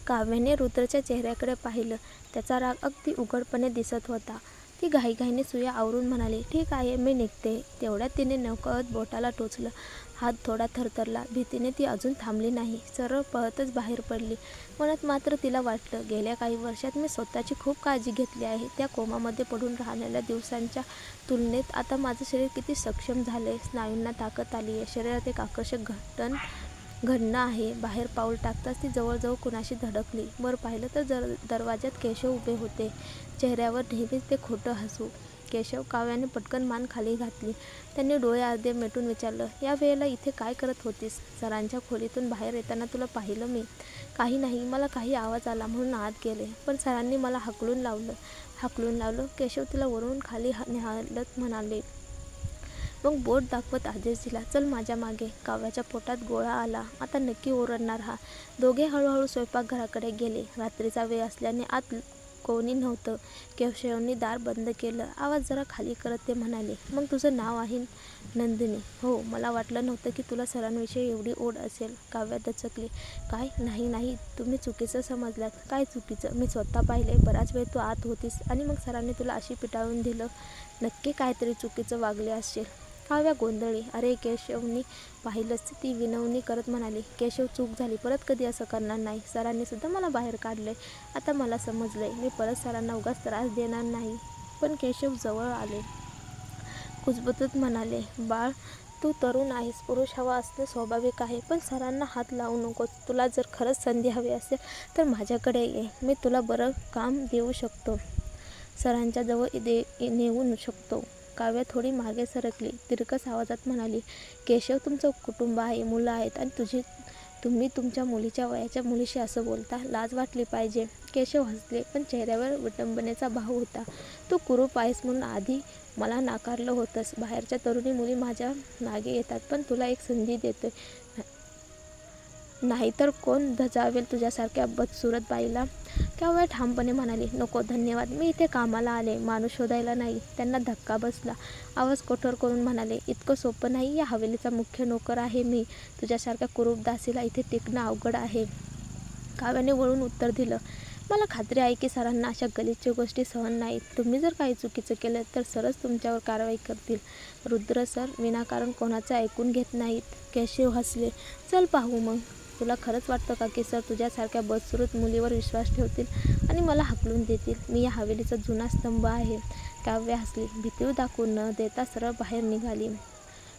काव्याने रुद्रच्या चेहऱ्याकडे पाहिलं. त्याचा राग अगदी उघडपणे दिसत होता. ती घाईघाईने सुया आवरून म्हणाली, ठीक आहे, मी निघते. तेवढ्यात तिने नकळत बोटाला टोचलं. हात थोडा थरथरला. भीतीने ती अजून थांबली नाही. सरळ पळतच बाहेर पडली. मनात मात्र तिला वाटलं, गेल्या काही वर्षात मी स्वतःची खूप काळजी घेतली आहे. त्या कोमामध्ये पडून राहिलेल्या दिवसांच्या तुलनेत आता माझं शरीर किती सक्षम झालंय. स्नायूंना ताकद आली आहे. शरीरात एक आकर्षक घडणं आहे. बाहेर पाऊल टाकताच ती जवळजवळ कुणाशी धडकली. वर पाहिलं तर दरवाज्यात केशव उभे होते. चेहऱ्यावर नेहमीच ते खोटं हसू. केशव, काव्याने पटकन मान खाली घातली. त्यांनी डोळे अर्धे मिटून विचारलं, या वेळेला इथे काय करत होतीस? सरांच्या खोलीतून बाहेर येताना तुला पाहिलं मी. काही नाही, मला काही आवाज आला म्हणून आत गेले. पण सरांनी मला हाकलून लावलं. केशव तिला वरून खाली निहाळत म्हणाले. मग बोट दाखवत आदेश दिला, चल माझ्या मागे. काव्याच्या पोटात गोळा आला. आता नक्की ओरडणार हा. दोघे हळूहळू स्वयंपाकघराकडे गेले. रात्रीचा वेळ असल्याने आत कोणी नव्हतं. केशवने दार बंद केलं. आवाज जरा खाली करत ते म्हणाले, मग तुझं नाव आहे नंदिनी? हो. मला वाटलं नव्हतं की तुला सरांविषयी एवढी ओढ असेल. काव्या दचकली. काय? नाही, तुम्ही चुकीचं समजलात. काय चुकीचं? मी स्वतः पाहिलंय. बराच वेळ तू आत होतीस आणि मग सरांनी तुला अशी पिटाळून दिलं. नक्की काहीतरी चुकीचं वागले असशील. काव्या गोंधळली. अरे, केशवनी पाहिलंच. ती विनवणी करत म्हणाली, केशव, चूक झाली. परत कधी असं करणार नाही. सरांनी सुद्धा मला बाहेर काढलंय. आता मला समजलंय. मी परत सरांना उगाच त्रास देणार नाही. पण केशव जवळ आले. कुजबुजत म्हणाले, बाळ, तू तरुण आहेस. पुरुष हवा असणं स्वाभाविक आहे. पण सरांना हात लावू नकोस. तुला जर खरंच संधी हवी असेल तर माझ्याकडे ये. मी तुला बरं काम देऊ शकतो. सरांच्या जवळ नेऊ शकतो. काव्या थोडी मागे सरकली. तिरकस आवाजात म्हणाली, केशव, तुमचं कुटुंब आहे, मुलं आहेत आणि तुम्ही तुमच्या मुलीच्या वयाच्या मुलीशी असं बोलता? लाज वाटली पाहिजे. केशव हसले, पण चेहऱ्यावर विटंबनेचा भाव होता. तू कुरूप आहेस म्हणून आधी मला नाकारलं होतंस. बाहेरच्या तरुणी मुली माझ्या मागे येतात, पण तुला एक संधी देतोय. नाहीतर कोण धजावेल तुझ्यासारख्या बदसूरत बाईला? काव्या ठामपणे म्हणाली, नको, धन्यवाद. मी इथे कामाला आले, माणूस शोधायला नाही. त्यांना धक्का बसला. आवाज कठोर करून म्हणाले, इतकं सोपं नाही. या हवेलीचा मुख्य नोकर आहे मी. तुझ्यासारख्या कुरूप दासीला इथे टिकणं अवघड आहे. काव्याने वळून उत्तर दिलं, मला खात्री आहे की सरांना अशा गलिच्छ गोष्टी सहन नाहीत. तुम्ही जर काही चुकीचं केलं तर सरच तुमच्यावर कारवाई करतील. रुद्र सर विनाकारण कोणाचं ऐकून घेत नाहीत. केशव हसले. चल पाहू मग. तुला खरंच वाटतं का की सर तुझ्यासारख्या बदसूरत मुलीवर विश्वास ठेवतील आणि मला हाकलून देतील? मी या हवेलीचा जुना स्तंभ आहे. काव्या हसली. भीती दाखवून न देता सरळ बाहेर निघाली.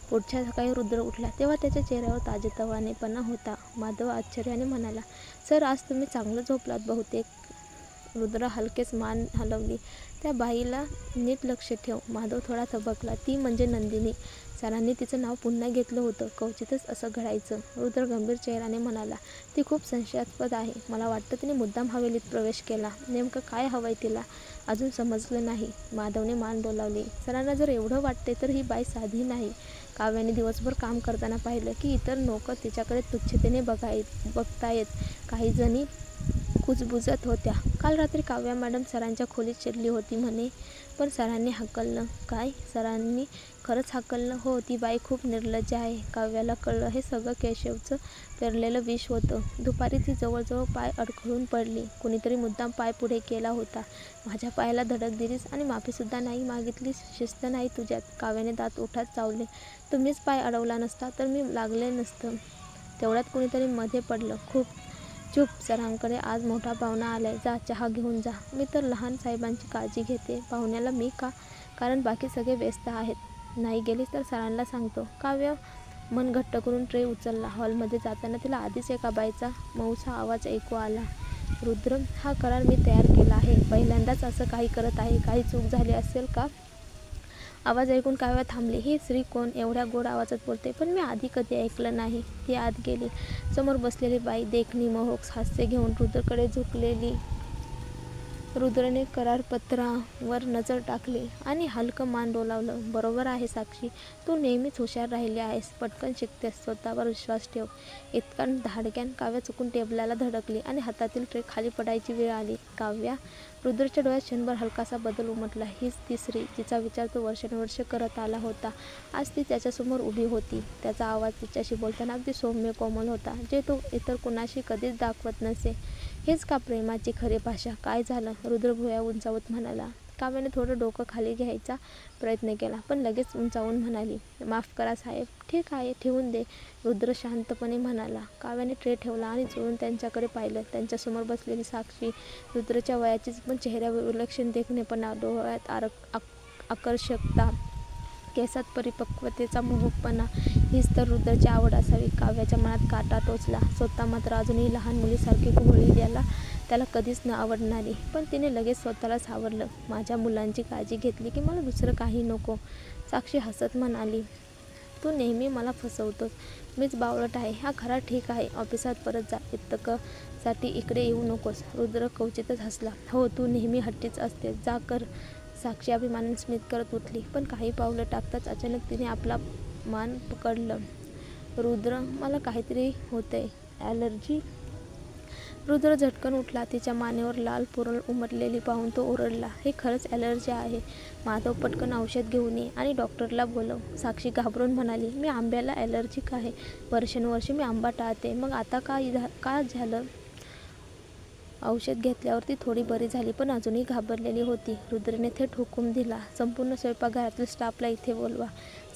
पुढच्या सकाळी रुद्र उठला तेव्हा त्याच्या चेहऱ्यावर ताजेतवानेपणा होता. माधव आश्चर्याने म्हणाला, सर, आज तुम्ही चांगलं झोपलात बहुतेक. रुद्र हलकेच मान हलवली. त्या बाईला नीट लक्ष ठेव. माधव थोडा थबकला. ती म्हणजे नंदिनी. सरांनी तिचं नाव पुन्हा घेतलं होतं. क्वचितच असं घडायचं. रुद्र गंभीर चेहऱ्याने म्हणाला, ती खूप संशयास्पद आहे. मला वाटतं तिने मुद्दाम हवेलीत प्रवेश केला. नेमकं काय हवंय तिला अजून समजलं नाही. माधवने मान डोलावली. सरांना जर एवढं वाटते तर ही बाई साधी नाही. काव्याने दिवसभर काम करताना पाहिलं की इतर नोकर तिच्याकडे तुच्छतेने बघतायत. काही जणी कुजबुजत होत्या. काल रात्री काव्या मॅडम सरांच्या खोलीत शिरली होती म्हणे. पण सरांनी हाकललं. काय? सरांनी खरंच हाकललं? हो. ती बाई खूप निर्लज्ज आहे. काव्याला कळलं, हे सगळं केशवचं पेरलेलं विष होतं. दुपारी ती जवळजवळ पाय अडखळून पडली. कुणीतरी मुद्दाम पाय पुढे केला होता. माझ्या पायाला धडक दिलीस आणि माफीसुद्धा नाही मागितलीस. शिस्त नाही तुझ्यात. काव्याने दात ओठात चावले. तुम्हीच पाय अडवला नसता तर मी लागले नसतं. तेवढ्यात कुणीतरी मध्ये पडलं. खूप चूप. सरांकडे आज मोठा पाहुणा आलाय. जा, चहा घेऊन जा. मी तर लहान साहेबांची काळजी घेते. पाहुण्याला मी का? कारण बाकी सगळे व्यस्त आहेत. नाही गेलीस तर सरांना सांगतो. काव्य मन घट्ट करून ट्रे उचलला. हॉलमध्ये जाताना तिला आधीच एका बाईचा मऊसा आवाज ऐकू आला, रुद्र, हा करार मी तयार केला आहे. पहिल्यांदाच असं काही करत आहे. काही चूक झाली असेल का? आवाज ऐकून काव्या थांबली. ही स्त्री कोण एवढ्या गोड आवाजात बोलते? पण मी आधी कधी ऐकलं नाही. ती आत गेली. समोर बसलेली बाई देखणी मोहक हास्य घेऊन रुद्रकडे झुकलेली. रुद्रने करारपत्रावर नजर टाकली आणि हलकं मान डोलावलं. बरोबर आहे साक्षी, तू नेहमीच हुशार राहिली आहेस. पटकन शिकतेस. स्वतःवर विश्वास ठेव. इतका धाडक्यान काव्या चुकून टेबलाला धडकली आणि हातातील ट्रे खाली पडायची वेळ आली. काव्या? रुद्रच्या डोळ्यात क्षणभर हलकासा बदल उमटला. हीच ती स्त्री जिचा विचार तो वर्षानुवर्षे करत आला होता. आज ती त्याच्यासमोर उभी होती. त्याचा आवाज तिच्याशी बोलताना अगदी सौम्य कोमल होता, जे तो इतर कुणाशी कधीच दाखवत नसे. हेच का प्रेमाची खरी भाषा? काय झालं? रुद्र भुवया उंचावत म्हणाला. काव्याने थोडं डोकं खाली घ्यायचा प्रयत्न केला, पण लगेच उंचावून म्हणाली, माफ करा साहेब. ठीक आहे, ठेवून दे, रुद्र शांतपणे म्हणाला. काव्याने ट्रे ठेवला आणि चोळून त्यांच्याकडे पाहिलं. त्यांच्यासमोर बसलेली साक्षी, रुद्रच्या वयाचीच, पण चेहऱ्यावर विलक्षण देखणेपणा, डोळ्यात आकर्षकता, केसात परिपक्वतेचा मोहकपणा, हीच तर रुद्रची आवड असावी. काव्याच्या मनात काटा टोचला. स्वतः मात्र अजूनही लहान मुलीसारखी कुहळी, त्याला कधीच न आवडणारी. पण तिने लगेच स्वतःलाच आवडलं. माझ्या मुलांची काळजी घेतली की मला दुसरं काही नको, साक्षी हसत म्हणाली. तू नेहमी मला फसवतोस. मीच बावळट आहे. हा खरा ठीक आहे. ऑफिसात परत जा. इतकंसाठी इकडे येऊ नकोस. रुद्र क्वचितच हसला. हो, तू नेहमी हट्टीच असतेस. जा कर. साक्षी अभिमानाने स्मित करत उठली, पण काही पावलं टाकताच अचानक तिने आपला मान पकडलं. रुद्र, मला काहीतरी होतंय. ॲलर्जी? रुद्र झटकन उठला. तिच्या मानेवर लाल पुरळ उमटलेली पाहून तो ओरडला. हे खरंच ॲलर्जी आहे. माधव, पटकन औषध घेऊन ये आणि डॉक्टरला बोलव. साक्षी घाबरून म्हणाली, मी आंब्याला ॲलर्जिक आहे. वर्षानुवर्षे मी आंबा टाळते. मग आता का झालं? औषध घेतल्यावर ती थोडी बरी झाली, पण अजूनही घाबरलेली होती. रुद्रने थेट हुकूम दिला, संपूर्ण स्वयंपाकघरातील स्टाफला इथे बोलवा.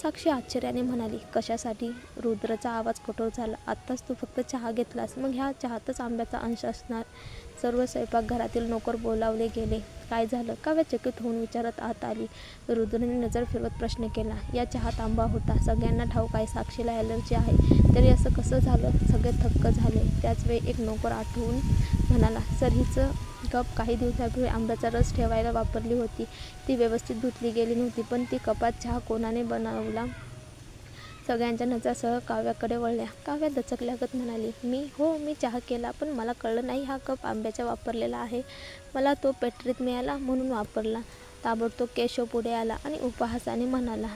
साक्षी आश्चर्याने म्हणाली, कशासाठी? रुद्रचा आवाज कठोर झाला. आत्ताच तू फक्त चहा घेतलास, मग ह्या चहातच आंब्याचा अंश असणार. सर्व स्वयंपाकघरातील नोकर बोलावले गेले. काय झालं? काव्या चकित होऊन विचारत आत आली. रुद्रने नजर फिरवत प्रश्न केला. या चहात आंबा होता. सगळ्यांना ठाऊक आहे साक्षीला ॲलर्जी आहे. तरी असं कसं झालं? सगळे थक्क झाले. त्याच वेळी एक नोकर आठवून म्हणाला, सर, हिचं कप काही दिवसापूर्वी आंब्याचा रस ठेवायला वापरली होती. ती व्यवस्थित धुतली गेली नव्हती, पण ती कपात चहा कोणाने बनवला? सगळ्यांच्या नजरा सहज काव्याकडे वळल्या. काव्या दचकल्यागत म्हणाली, मी चहा केला, पण मला कळलं नाही हा कप आंब्याचा वापरलेला आहे. मला तो पेट्रीत मिळाला म्हणून वापरला. ताबडतोब केशव पुढे आला आणि उपहासाने म्हणाला,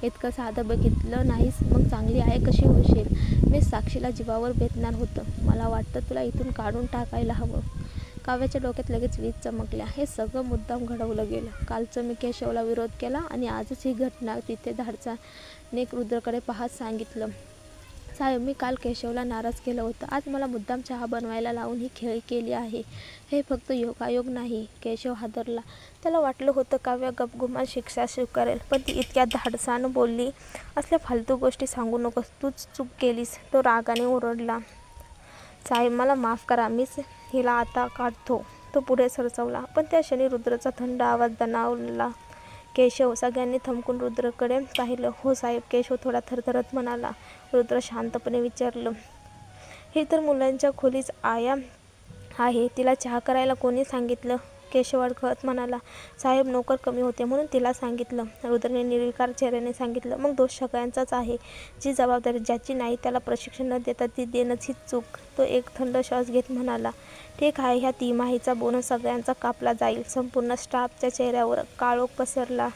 इतकं साधं बघितलं नाहीस, मग चांगली आहे कशी होशील? मी साक्षीला जीवावर बेतणार होतं. मला वाटतं तुला इथून काढून टाकायला हवं. काव्याच्या डोक्यात लगेच वीज चमकल्या. हे सगळं मुद्दाम घडवलं गेलं. कालचं मी केशवला विरोध केला आणि आजच ही घटना. तिथे धाडसाने रुद्रकडे पाहत सांगितलं, साहेब, मी काल केशवला नाराज केलं होतं. आज मला मुद्दाम चहा बनवायला लावून ही खेळी केली आहे. हे फक्त योगायोग नाही. केशव हादरला. त्याला वाटलं होतं काव्या गपगुमान शिक्षा स्वीकारेल, पण ती इतक्या धाडसानं बोलली, असल्या फालतू गोष्टी सांगू नकोस. तूच चूक केलीस. तो रागाने ओरडला. साहेब, मला माफ करा. मीच हिला आता काढतो. तो पुढे सरसावला, पण त्या क्षणी रुद्रचा थंड आवाज दणावला. केशव! सगळ्यांनी थमकून रुद्रकडे पाहिलं. हो साहेब, केशव थोडा थरथरत म्हणाला. रुद्र शांतपणे विचारलं, ही तर मुलांच्या खोलीच आया आहे. तिला चहा करायला कोणी सांगितलं? केशव अडखळत म्हणाला, साहेब, नोकर कमी होते म्हणून तिला सांगितलं. रुद्रने निर्विकार चेहऱ्याने सांगितलं, मग दोष सगळ्यांचाच आहे. जी जबाबदारी ज्याची नाही त्याला प्रशिक्षण न देता ती देणंच ही चूक. तो एक थंड श्वास घेत म्हणाला, ठीक आहे, ह्या तिमाहीचा बोनस सगळ्यांचा कापला जाईल. संपूर्ण स्टाफच्या चेहऱ्यावर काळोख पसरला.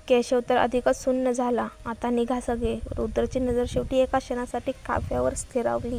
केशव तर अधिकच सुन्न झाला. आता निघा सगळे. रुद्रची नजर शेवटी एका क्षणासाठी काव्यावर स्थिरावली.